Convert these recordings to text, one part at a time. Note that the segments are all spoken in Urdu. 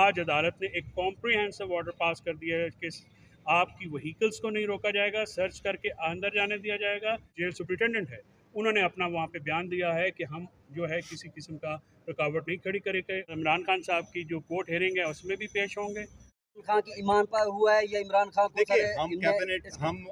آج عدالت نے ایک کمپریہنسو آرڈر پاس کر دیا ہے کہ آپ کی وہیکلس کو نہیں روکا جائے گا، سرچ کر کے اندر جانے دیا جائے گا. جیل سپرنٹینڈنٹ ہے، انہوں نے اپنا وہاں پہ بیان دیا ہے کہ ہم جو ہے کسی قسم کا رکاوٹ نہیں کھڑی کرے گے. عمران خان صاحب کی جو کورٹ ہیئرنگ ہے اس میں بھی پیش ہوں گے. خان کی ایمان پر ہوا ہے یا عمران خان کو دیکھیے ہم کیبنٹ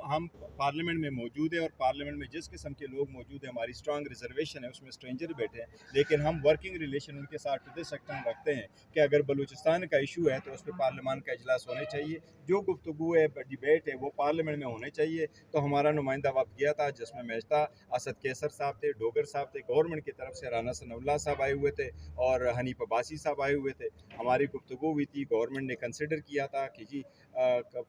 ہم پارلیمنٹ میں موجود ہیں اور پارلیمنٹ میں جس قسم کے لوگ موجود ہیں ہماری اسٹرانگ ریزرویشن ہے، اس میں اسٹرینجر بیٹھے ہیں، لیکن ہم ورکنگ ریلیشن ان کے ساتھ ٹو دس ایکسٹینٹ رکھتے ہیں کہ اگر بلوچستان کا ایشو ہے تو اس پہ پارلیمان کا اجلاس ہونا چاہیے. جو گفتگو ہے ڈیبیٹ ہے وہ پارلیمنٹ میں ہونے چاہیے. تو ہمارا نمائندہ وقت گیا تھا جس میں میجتا اسد کیسر صاحب تھے، ڈوگر صاحب تھے، گورنمنٹ کی طرف سے رانا ثناء اللہ صاحب آئے ہوئے تھے اور حنیف عباسی صاحب آئے ہوئے تھے. ہماری گفتگو ہوئی تھی، گورنمنٹ نے کنسیڈر کیا تھا کہ جی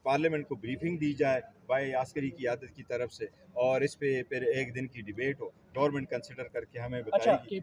پارلیمنٹ کو بریفنگ دی جائے بھائی عسکری قیادت کی طرف سے اور اس پہ پھر ایک دن کی ڈیبیٹ ہو. گورنمنٹ کنسیڈر کر کے ہمیں بتائے گی.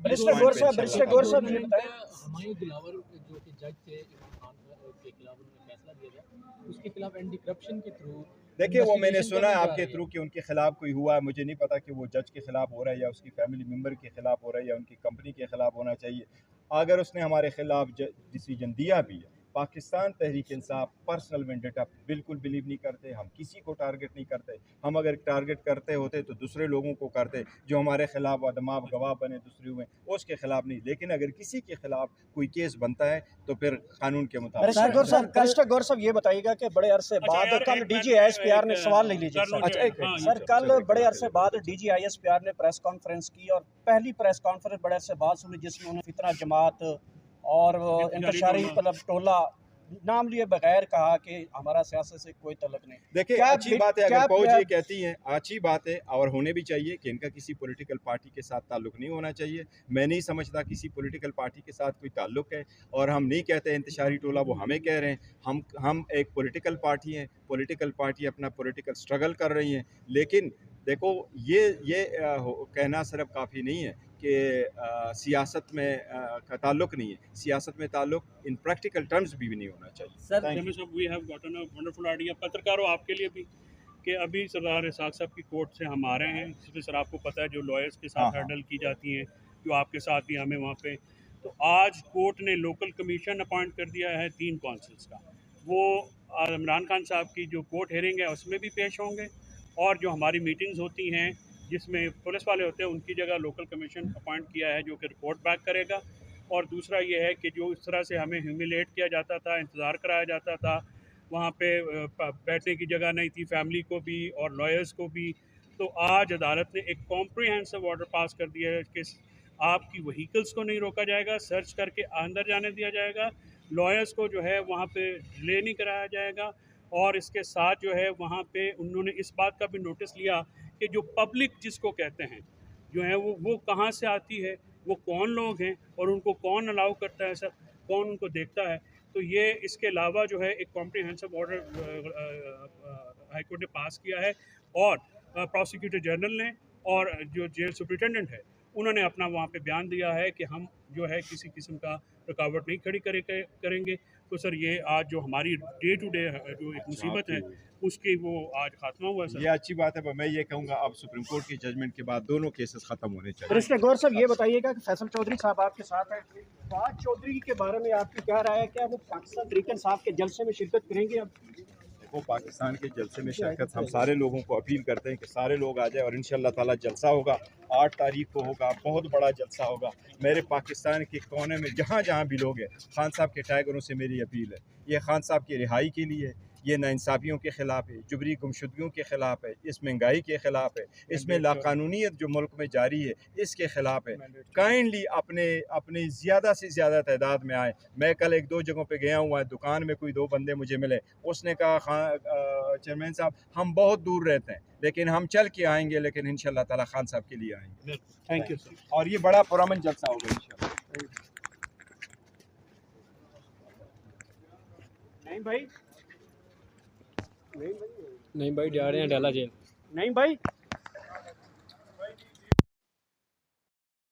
ہمایوں دلاور جو کہ جج تھے عمران خان کے خلاف انہوں نے فیصلہ دیا تھا، اس کے خلاف اینٹی کرپشن کے تھرو دیکھیں وہ میں نے سنا ہے آپ کے تھرو کہ ان کے خلاف کوئی ہوا ہے. مجھے نہیں پتا کہ وہ جج کے خلاف ہو رہا ہے یا اس کی فیملی ممبر کے خلاف ہو رہا ہے یا ان کی کمپنی کے خلاف ہونا چاہیے. اگر اس نے ہمارے خلاف ڈیسیجن دیا بھی ہے، پاکستان تحریک انصاف پرسنل وینڈیٹا بالکل بلیو نہیں کرتے. ہم کسی کو ٹارگٹ نہیں کرتے. ہم اگر ٹارگٹ کرتے ہوتے تو دوسرے لوگوں کو کرتے جو ہمارے خلاف ادماب گواہ بنے دوسرے ہوئے، اس کے خلاف نہیں. لیکن اگر کسی کے خلاف کوئی کیس بنتا ہے تو پھر قانون کے مطابق. گور صاحب یہ بتائیے گا کہ بڑے عرصے بعد کل D G I S P R نے سوال لے لیجیے سر، کل بڑے عرصے بعد D G I S P R نے پریس کانفرنس کی اور پہلی پریس کانفرنس بڑے عرصے بعد سنی جس میں انہوں نے فتنہ جماعت اور انتشاری ٹولہ نام لیے بغیر کہا کہ ہمارا سیاست سے کوئی تعلق نہیں. دیکھیں اچھی بات ہے اگر فوج یہ کہتی ہیں، اچھی بات ہے اور ہونے بھی چاہیے کہ ان کا کسی پولیٹیکل پارٹی کے ساتھ تعلق نہیں ہونا چاہیے. میں نہیں سمجھتا کسی پولیٹیکل پارٹی کے ساتھ کوئی تعلق ہے اور ہم نہیں کہتے انتشاری ٹولہ، وہ ہمیں کہہ رہے ہیں. ہم ایک پولیٹیکل پارٹی ہیں، پولیٹیکل پارٹی اپنا پولیٹیکل سٹرگل کر رہی ہیں. لیکن دیکھو یہ کہنا صرف کافی نہیں ہے کہ سیاست میں کا تعلق نہیں ہے. سیاست میں تعلق ان پریکٹیکل ٹرمز بھی نہیں ہونا چاہیے. Sir we have gotten a wonderful idea پترکاروں آپ کے لیے بھی کہ ابھی سردار اسحاق صاحب کی کورٹ سے ہم آ رہے ہیں جس میں سر آپ کو پتہ ہے جو لائرس کے ساتھ ہینڈل کی جاتی ہیں، جو آپ کے ساتھ بھی ہمیں وہاں پہ. تو آج کورٹ نے لوکل کمیشن اپوائنٹ کر دیا ہے 3 کونسلس کا. وہ عمران خان صاحب کی جو کورٹ ہیئرنگ ہے اس میں بھی پیش ہوں گے اور جو ہماری میٹنگز ہوتی ہیں جس میں پولیس والے ہوتے ہیں ان کی جگہ لوکل کمیشن اپوائنٹ کیا ہے جو کہ رپورٹ بیک کرے گا. اور دوسرا یہ ہے کہ جو اس طرح سے ہمیں ہیوملیٹ کیا جاتا تھا، انتظار کرایا جاتا تھا، وہاں پہ بیٹھنے کی جگہ نہیں تھی فیملی کو بھی اور لائرس کو بھی. تو آج عدالت نے ایک کمپریہنسو آرڈر پاس کر دیا ہے کہ آپ کی وہیکلس کو نہیں روکا جائے گا، سرچ کر کے اندر جانے دیا جائے گا، لائرس کو جو ہے وہاں پہ ڈیلے نہیں کرایا جائے گا. اور اس کے ساتھ جو ہے وہاں پہ انہوں نے اس بات کا بھی نوٹس لیا کہ جو پبلک جس کو کہتے ہیں جو ہے وہ کہاں سے آتی ہے، وہ کون لوگ ہیں اور ان کو کون الاؤ کرتا ہے، سر کون ان کو دیکھتا ہے. تو یہ اس کے علاوہ جو ہے ایک کمپریہنسو آرڈر ہائی کورٹ نے پاس کیا ہے اور پروسیکیوٹر جنرل نے اور جو جیل سپرنٹینڈنٹ ہے انہوں نے اپنا وہاں پہ بیان دیا ہے کہ ہم جو ہے کسی قسم کا رکاوٹ نہیں کھڑی کریں گے. تو سر یہ آج جو ہماری ڈے ٹو ڈے جو ایک مصیبت ہے اس کی وہ آج خاتمہ ہوا ہے. سر یہ اچھی بات ہے. میں یہ کہوں گا اب سپریم کورٹ کی ججمنٹ کے بعد دونوں کیسز ختم ہونے چاہیے. رشتے گور صاحب یہ بتائیے گا کہ فیصل چودھری صاحب آپ کے ساتھ ہیں، فواد چودھری کے بارے میں آپ کی کیا رائے ہے؟ کیا وہ پاکستان تحریک انصاف کے جلسے میں شرکت کریں گے؟ وہ پاکستان کے جلسے میں شرکت ہم سارے لوگوں کو اپیل کرتے ہیں کہ سارے لوگ آ جائیں اور انشاءاللہ تعالیٰ جلسہ ہوگا 8 تاریخ کو ہوگا. بہت بڑا جلسہ ہوگا. میرے پاکستان کے کونے میں جہاں جہاں بھی لوگ ہیں، خان صاحب کے ٹائیگروں سے میری اپیل ہے، یہ خان صاحب کی رہائی کے لیے، یہ ناانصافیوں کے خلاف ہے، جبری گمشدگیوں کے خلاف ہے، اس مہنگائی کے خلاف ہے، اس میں لاقانونیت جو ملک میں جاری ہے اس کے خلاف ہے. کائنڈلی اپنے زیادہ سے زیادہ تعداد میں آئیں. میں کل 1-2 جگہوں پہ گیا ہوا ہے، دکان میں کوئی 2 بندے مجھے ملے، اس نے کہا چیئرمین صاحب ہم بہت دور رہتے ہیں لیکن ہم چل کے آئیں گے، لیکن انشاءاللہ تعالیٰ خان صاحب کے لیے آئیں گے. Thank you sir. اور یہ بڑا پرامن جلسہ ہوگا انشاءاللہ. نہیں بھائی نہیں بھائی جا رہے ہیں ڈالا جیل. نہیں بھائی